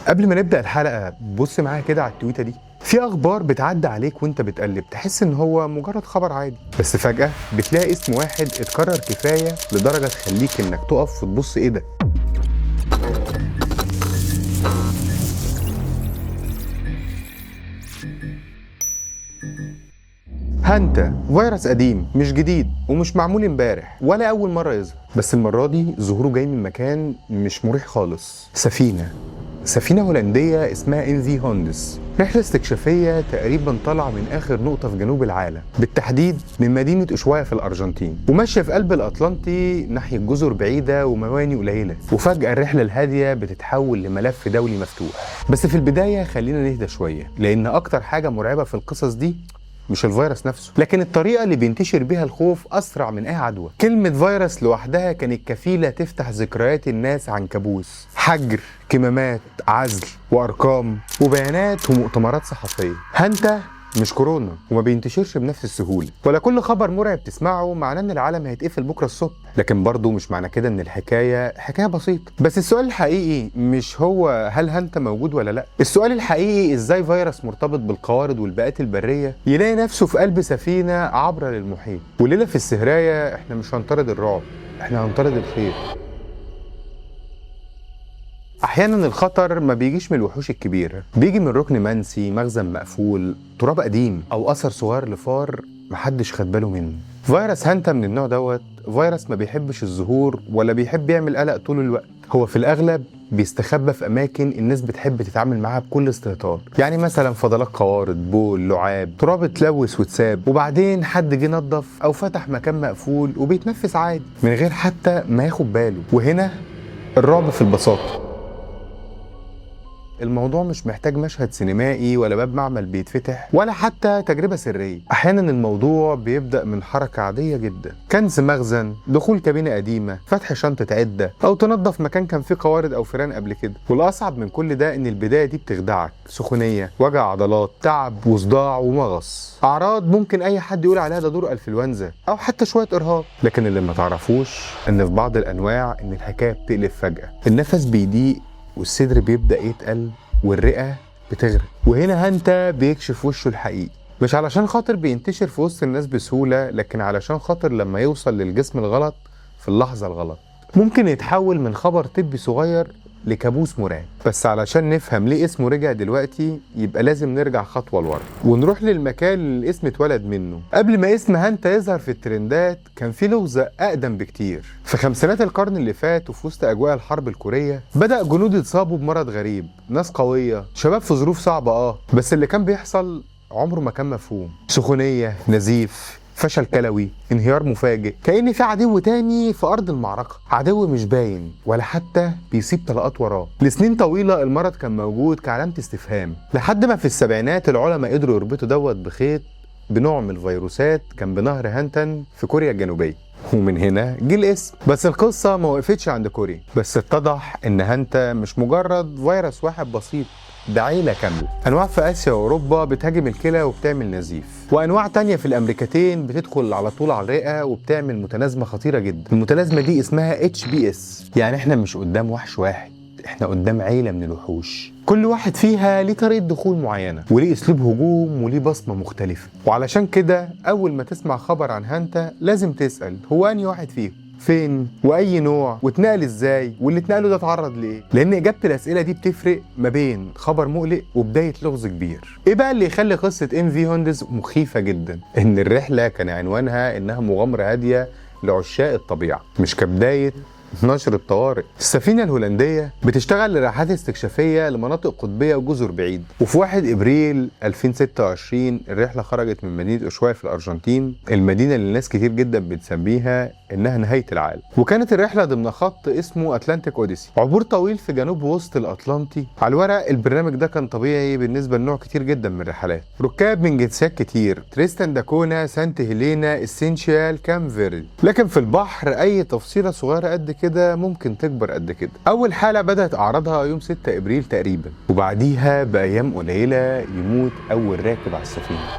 قبل ما نبدأ الحلقة بص معايا كده على التويتة دي. في اخبار بتعدي عليك وانت بتقلب تحس ان هو مجرد خبر عادي، بس فجأة بتلاقي اسم واحد اتكرر كفاية لدرجة تخليك انك تقف وتبص ايه ده. هانتا فيروس قديم مش جديد ومش معمول امبارح ولا اول مرة يظهر، بس المرة دي ظهوره جاي من مكان مش مريح خالص. سفينة هولندية اسمها انفي هوندس، رحلة استكشافية تقريبا طالعة من آخر نقطة في جنوب العالم، بالتحديد من مدينة أوشوايا في الأرجنتين، وماشية في قلب الأطلنطي ناحية جزر بعيدة ومواني قليلة. وفجأة الرحلة الهادية بتتحول لملف دولي مفتوح. بس في البداية خلينا نهدى شوية، لأن أكتر حاجة مرعبة في القصص دي مش الفيروس نفسه، لكن الطريقة اللي بينتشر بيها الخوف أسرع من أي عدوى. كلمة فيروس لوحدها كانت كفيلة تفتح ذكريات الناس عن كابوس، حجر، كمامات، عزل، وأرقام وبيانات ومؤتمرات صحفية. هانتا مش كورونا وما بينتشرش بنفس السهولة، ولا كل خبر مرعب تسمعه معناه ان العالم هيتقفل بكرة الصبح، لكن برضه مش معنى كده ان الحكاية حكاية بسيطة. بس السؤال الحقيقي مش هو هل هانتا موجود ولا لا، السؤال الحقيقي ازاي فيروس مرتبط بالقوارض والبيئات البرية يلاقي نفسه في قلب سفينة عابرة للمحيط. وليلة في السهراية احنا مش هنطرد الرعب، احنا هنطرد الخير. احيانا الخطر ما بيجيش من الوحوش الكبيره، بيجي من ركن منسي، مخزن مقفول، تراب قديم، او اثر صغير لفار محدش خد باله منه. فيروس هانتا من النوع دوت فيروس ما بيحبش الظهور ولا بيحب يعمل قلق طول الوقت. هو في الاغلب بيستخبى في اماكن الناس بتحب تتعامل معاها بكل استهتار، يعني مثلا فضلات قوارض، بول، لعاب، تراب اتلوث واتساب وبعدين حد جه نظف، او فتح مكان مقفول وبيتنفس عادي من غير حتى ما ياخد باله. وهنا الرعب في البساطه. الموضوع مش محتاج مشهد سينمائي ولا باب معمل بيتفتح ولا حتى تجربة سرية. احيانا الموضوع بيبدأ من حركة عادية جدا، كنز مخزن، دخول كابينة قديمة، فتح شنطة عدة، او تنظف مكان كان فيه قوارض او فيران قبل كده. والاصعب من كل ده ان البداية دي بتخدعك، سخونية، وجع عضلات، تعب وصداع ومغص، اعراض ممكن اي حد يقول عليها ده دور انفلونزا او حتى شوية ارهاق. لكن اللي ما تعرفوش ان في بعض الانواع ان الحكاية بتقلب فجأة، النفس بيضيق والصدر بيبدأ يتقل والرئة بتغرق. وهنا هانتا بيكشف وشه الحقيقي، مش علشان خاطر بينتشر في وسط الناس بسهولة، لكن علشان خاطر لما يوصل للجسم الغلط في اللحظة الغلط ممكن يتحول من خبر طبي صغير لكابوس مرعب. بس علشان نفهم ليه اسمه رجع دلوقتي يبقى لازم نرجع خطوة لورا ونروح للمكان اللي الاسم اتولد منه. قبل ما اسم هانتا يظهر في الترندات كان في لغز أقدم بكتير. في خمسينات القرن اللي فات وفي وسط أجواء الحرب الكورية بدأ جنود يتصابوا بمرض غريب، ناس قوية، شباب في ظروف صعبة بس اللي كان بيحصل عمره ما كان مفهوم. سخونية، نزيف، فشل كلوي، انهيار مفاجئ، كأن في عدو تاني في أرض المعركة، عدو مش باين ولا حتى بيسيب طلقات وراه. لسنين طويلة المرض كان موجود كعلامة استفهام، لحد ما في السبعينات العلماء قدروا يربطوا دوت بخيط بنوع من الفيروسات كان بنهر هانتن في كوريا الجنوبية، ومن هنا جه الاسم. بس القصة ما وقفتش عند كوريا، بس اتضح ان هانتا مش مجرد فيروس واحد بسيط، ده عيلة كاملة. أنواع في آسيا وأوروبا بتهاجم الكلى وبتعمل نزيف، وأنواع تانية في الأمريكتين بتدخل على طول على الرئة وبتعمل متلازمة خطيرة جدا. المتلازمة دي اسمها HBS، يعني احنا مش قدام وحش واحد، احنا قدام عيلة من الوحوش، كل واحد فيها ليه طريقة دخول معينة وليه اسلوب هجوم وليه بصمة مختلفة. وعلشان كده أول ما تسمع خبر عن هانتا لازم تسأل هو أنهي واحد فيهم، فين واي نوع واتنقل ازاي واللي اتنقله ده اتعرض لايه، لان اجابه الاسئله دي بتفرق ما بين خبر مقلق وبدايه لغز كبير. ايه بقى اللي يخلي قصه انفي هوندز مخيفه جدا؟ ان الرحله كان عنوانها انها مغامره هاديه لعشاق الطبيعه، مش كبدايه نشر الطوارئ. السفينة الهولندية بتشتغل لرحلات استكشافية لمناطق قطبية وجزر بعيد، وفي 1 إبريل 2026 الرحلة خرجت من مدينة أوشوايا في الأرجنتين، المدينة اللي الناس كتير جدا بتسميها إنها نهاية العالم. وكانت الرحلة ضمن خط اسمه أتلانتيك أوديسي، عبور طويل في جنوب وسط الأطلنطي. على الورق البرنامج ده كان طبيعي بالنسبة لنوع كتير جدا من الرحلات، ركاب من جنسيات كتير، تريستان دا كونا، سانت هيلينا، اسينشيال، كام فيردي. لكن في البحر أي تفصيلة صغيرة قد كده ممكن تكبر قد كده. أول حالة بدأت أعراضها يوم 6 إبريل تقريبا، وبعديها بأيام قليلة يموت أول راكب على السفينة.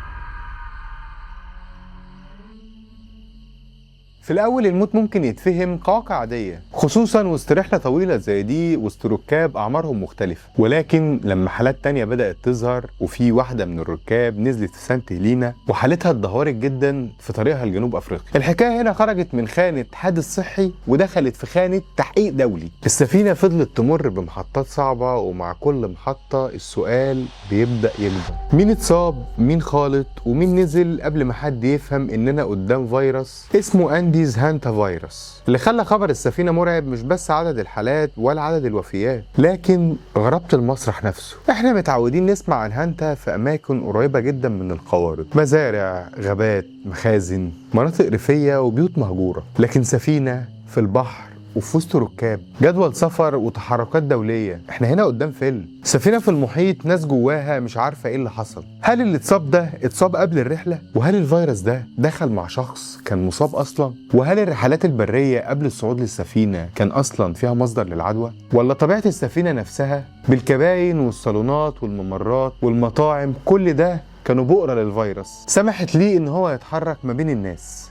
في الأول الموت ممكن يتفهم كواقع عادية، خصوصا وسط رحلة طويلة زي دي وسط ركاب أعمارهم مختلفة. ولكن لما حالات تانية بدأت تظهر، وفي واحدة من الركاب نزلت في سانت هيلينا وحالتها اتدهورت جدا في طريقها لجنوب أفريقيا. الحكاية هنا خرجت من خانة حادث صحي ودخلت في خانة تحقيق دولي. السفينة فضلت تمر بمحطات صعبة، ومع كل محطة السؤال بيبدأ يكبر: مين اتصاب؟ مين خالط؟ ومين نزل؟ قبل ما حد يفهم إننا قدام فيروس اسمه أنديز هانتا فيروس، اللي خلى خبر السفينة مرعب مش بس عدد الحالات ولا عدد الوفيات، لكن غرابة المسرح نفسه. احنا متعودين نسمع عن هانتا في أماكن قريبة جدا من القوارض، مزارع، غابات، مخازن، مناطق ريفية وبيوت مهجورة. لكن سفينة في البحر وفي وسط ركاب، جدول سفر وتحركات دولية، احنا هنا قدام فيلم. سفينة في المحيط، ناس جواها مش عارفة ايه اللي حصل. هل اللي اتصاب ده اتصاب قبل الرحلة؟ وهل الفيروس ده دخل مع شخص كان مصاب اصلا؟ وهل الرحلات البرية قبل الصعود للسفينة كان اصلا فيها مصدر للعدوى؟ ولا طبيعة السفينة نفسها بالكباين والصالونات والممرات والمطاعم كل ده كانوا بؤرة للفيروس سمحت ليه ان هو يتحرك ما بين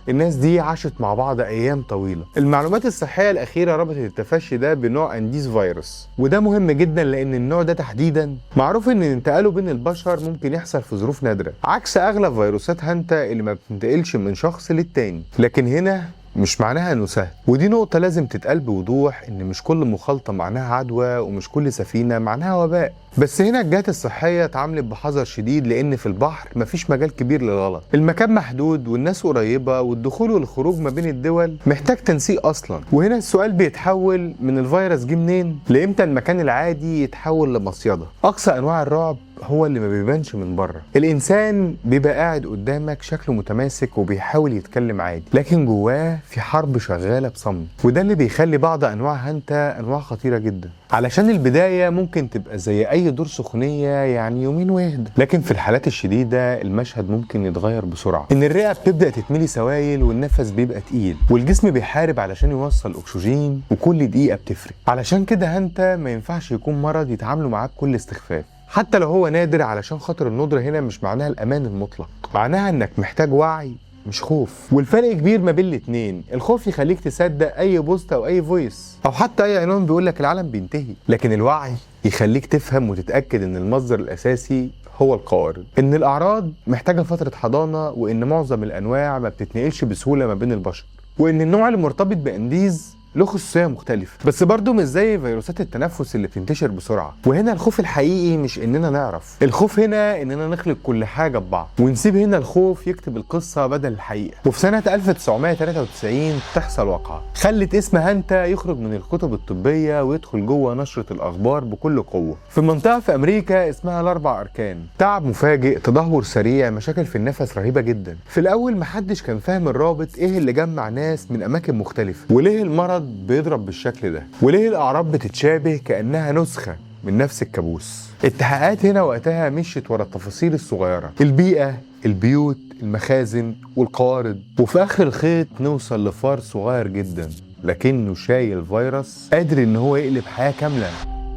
الناس دي عاشت مع بعض ايام طويلة. المعلومات الصحية الاخيرة ربطت التفشي ده بنوع انديز فيروس، وده مهم جدا لان النوع ده تحديدا معروف ان انتقاله بين البشر ممكن يحصل في ظروف نادرة، عكس اغلب فيروسات هانتا اللي ما بتنتقلش من شخص للتاني. لكن هنا مش معناها انه سهل، ودي نقطة لازم تتقال بوضوح، ان مش كل مخالطة معناها عدوى ومش كل سفينة معناها وباء. بس هنا الجهات الصحية اتعاملت بحذر شديد، لان في البحر مفيش مجال كبير للغلط، المكان محدود والناس قريبة، والدخول والخروج ما بين الدول محتاج تنسيق اصلا. وهنا السؤال بيتحول من الفيروس جه منين لامتى المكان العادي يتحول لمصيدة. اقصى انواع الرعب هو اللي ما بيبانش من بره. الانسان بيبقى قاعد قدامك شكله متماسك وبيحاول يتكلم عادي، لكن جواه في حرب شغاله بصمت، وده اللي بيخلي بعض انواع هانتا انواع خطيره جدا. علشان البدايه ممكن تبقى زي اي دور سخونيه، يعني يومين ويهدى، لكن في الحالات الشديده المشهد ممكن يتغير بسرعه. ان الرئه بتبدا تتملي سوائل والنفس بيبقى تقيل والجسم بيحارب علشان يوصل اكسجين، وكل دقيقه بتفرق. علشان كده هانتا ما ينفعش يكون مرض يتعاملوا معاه بكل استخفاف، حتى لو هو نادر، علشان خاطر الندرة هنا مش معناها الأمان المطلق، معناها إنك محتاج وعي مش خوف. والفرق كبير ما بين الاتنين. الخوف يخليك تصدق أي بوست أو أي فويس أو حتى أي عنوان بيقولك العالم بينتهي، لكن الوعي يخليك تفهم وتتأكد إن المصدر الأساسي هو القوارض، إن الأعراض محتاجة فترة حضانة، وإن معظم الأنواع ما بتتنقلش بسهولة ما بين البشر، وإن النوع اللي مرتبط بأنديز له خصوصية مختلفة، بس برضه مش زي فيروسات التنفس اللي بتنتشر بسرعة. وهنا الخوف الحقيقي مش اننا نعرف، الخوف هنا اننا نخلط كل حاجة ببعض ونسيب هنا الخوف يكتب القصة بدل الحقيقة. وفي سنة 1993 تحصل واقعة خلت اسم هانتا يخرج من الكتب الطبية ويدخل جوه نشرة الأخبار بكل قوة. في منطقة في أمريكا اسمها الأربع أركان، تعب مفاجئ، تدهور سريع، مشاكل في النفس رهيبة جدا. في الأول محدش كان فاهم الرابط، ايه اللي جمع ناس من أماكن مختلفة، وليه المرض بيضرب بالشكل ده، وليه الأعراض بتتشابه كأنها نسخة من نفس الكابوس. التحقيقات هنا وقتها مشيت ورا التفاصيل الصغيرة، البيئة، البيوت، المخازن والقوارض، وفي آخر الخيط نوصل لفار صغير جدا لكنه شايل فيروس قادر ان هو يقلب حياة كاملة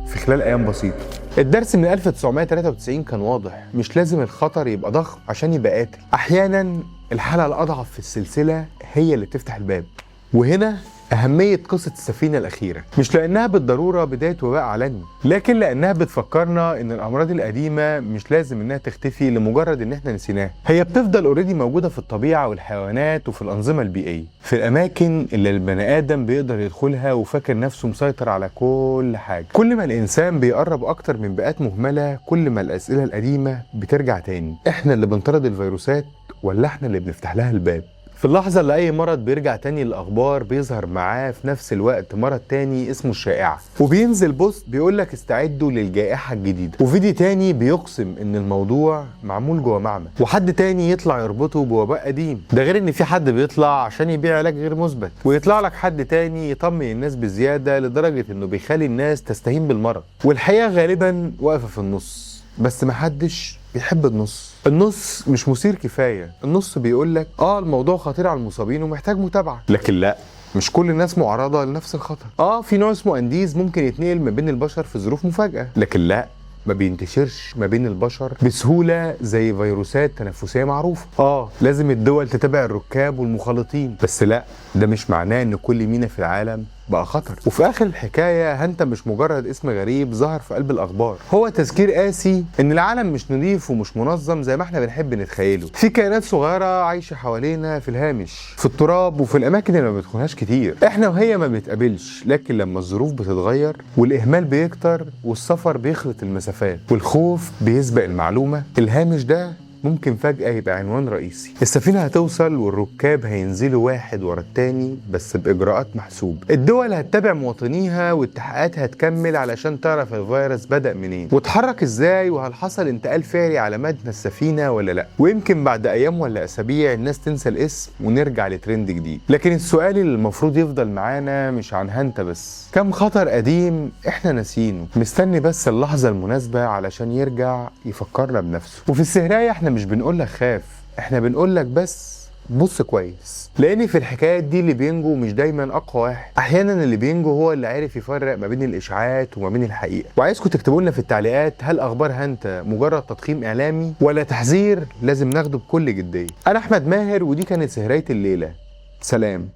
في خلال أيام بسيطة. الدرس من 1993 كان واضح، مش لازم الخطر يبقى ضخم عشان يبقى قاتل، أحيانا الحالة الأضعف في السلسلة هي اللي بتفتح الباب. وهنا أهمية قصة السفينة الأخيرة، مش لأنها بالضرورة بداية وباء عالمي، لكن لأنها بتفكرنا إن الأمراض القديمة مش لازم إنها تختفي لمجرد إن إحنا نسيناها، هي بتفضل أوريدي موجودة في الطبيعة والحيوانات وفي الأنظمة البيئية، في الأماكن اللي البني آدم بيقدر يدخلها وفاكر نفسه مسيطر على كل حاجة. كل ما الإنسان بيقرب أكتر من بيئات مهملة، كل ما الأسئلة القديمة بترجع تاني. إحنا اللي بنطرد الفيروسات ولا إحنا اللي بنفتح لها الباب؟ في اللحظة اللي أي مرض بيرجع تاني للأخبار بيظهر معاه في نفس الوقت مرض تاني اسمه الشائعة، وبينزل بوست بيقولك استعدوا للجائحة الجديدة، وفيديو تاني بيقسم إن الموضوع معمول جوه معمل، وحد تاني يطلع يربطه بوباء قديم. ده غير إن في حد بيطلع عشان يبيع علاج غير مثبت، ويطلع لك حد تاني يطمن الناس بزيادة لدرجة إنه بيخلي الناس تستهين بالمرض. والحقيقة غالبا واقفة في النص، بس محدش بيحب النص مش مثير كفاية. النص بيقولك الموضوع خطير على المصابين ومحتاج متابعة، لكن لا، مش كل الناس معرضة لنفس الخطر. في نوع اسمه أنديز ممكن يتنقل ما بين البشر في ظروف مفاجئة، لكن لا، ما بينتشرش ما بين البشر بسهولة زي فيروسات تنفسية معروفة. لازم الدول تتابع الركاب والمخالطين، بس لا، ده مش معناه ان كل ميناء في العالم بقى خطر. وفي اخر الحكايه هانتا مش مجرد اسم غريب ظهر في قلب الاخبار، هو تذكير قاسي ان العالم مش نظيف ومش منظم زي ما احنا بنحب نتخيله. في كائنات صغيره عايشه حوالينا في الهامش، في التراب وفي الاماكن اللي ما بندخلهاش كتير. احنا وهي ما بنتقابلش، لكن لما الظروف بتتغير والاهمال بيكتر والسفر بيخلط المسافات والخوف بيسبق المعلومه، الهامش ده ممكن فجأة يبقى عنوان رئيسي. السفينة هتوصل والركاب هينزلوا واحد ورا التاني بس بإجراءات محسوبة. الدول هتتابع مواطنيها والتحقيقات هتكمل علشان تعرف الفيروس بدأ منين واتحرك ازاي، وهل حصل انتقال فعلي على متن السفينة ولا لا. ويمكن بعد أيام ولا أسابيع الناس تنسى الاسم ونرجع لترند جديد. لكن السؤال اللي المفروض يفضل معانا مش عن هانتا بس، كم خطر قديم احنا ناسينه مستني بس اللحظة المناسبة علشان يرجع يفكرنا بنفسه. وفي السهراية احنا مش بنقولك خاف، احنا بنقولك بس بص كويس، لان في الحكايات دي اللي بينجو مش دايما اقوى واحد. احيانا اللي بينجو هو اللي عارف يفرق ما بين الاشاعات وما بين الحقيقه. وعايزكم تكتبوا لنا في التعليقات، هل اخبار هانتا مجرد تضخيم اعلامي ولا تحذير لازم ناخده بكل جديه؟ انا احمد ماهر ودي كانت سهرية الليله. سلام.